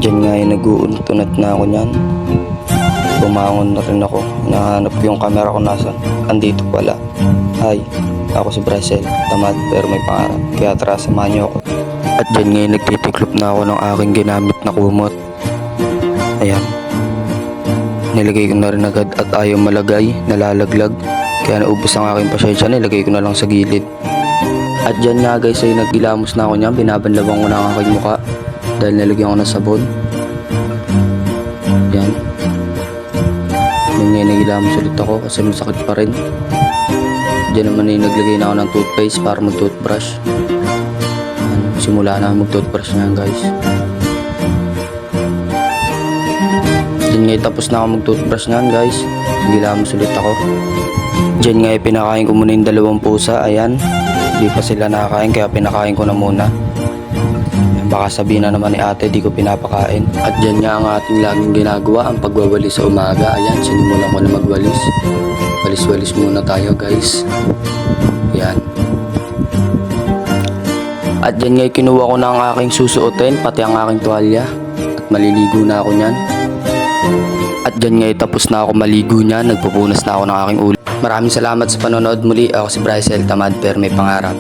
Diyan nga ay nag-uuntunat na ako niyan. Bumangon na rin ako. Nahanap ko yung camera ko nasa. Andito pala. Hi, ako si Brycel. Tamad pero may pangarap. Kaya tara, samahan niyo ako. At diyan nga ay nagtitiklop na ako ng aking ginamit na kumot. Ayan. Nilagay ko na rin agad at ayaw malagay. Nalalaglag. Kaya naubos ang aking pasensya. Nilagay ko na lang sa gilid. At dyan nga guys ay nag-ilamos na ako niyan. Binabanlabang ko na ang aking muka. Dahil nilagyan ko ng sabon. Yan. Ngayon nag-ilamos ulit ako kasi masakit pa rin. Diyan naman ay naglagay na ako ng toothpaste para mag-toothbrush. Yan. Simula na mag-toothbrush niyan guys. Diyan nga tapos na ako mag-toothbrush niyan guys. Nag-ilamos ulit ako. Diyan nga ay pinakain ko muna yung dalawang pusa. Ayan. Hindi pa sila nakakain kaya pinakain ko na muna. Baka sabihin na naman ni ate di ko pinapakain. At dyan nga ang ating laging ginagawa, ang pagwawalis sa umaga. Ayan, sinimulan ko na magwalis. Walis-walis muna tayo guys. Ayan. At dyan nga kinuha ko na ang aking susuotin, pati ang aking tuwalya. At maliligo na ako nyan. At dyan nga tapos na ako maligo nyan, nagpupunas na ako ng aking ulo. Maraming salamat sa panonood muli. Ako si Brycel, tamad pero may pangarap.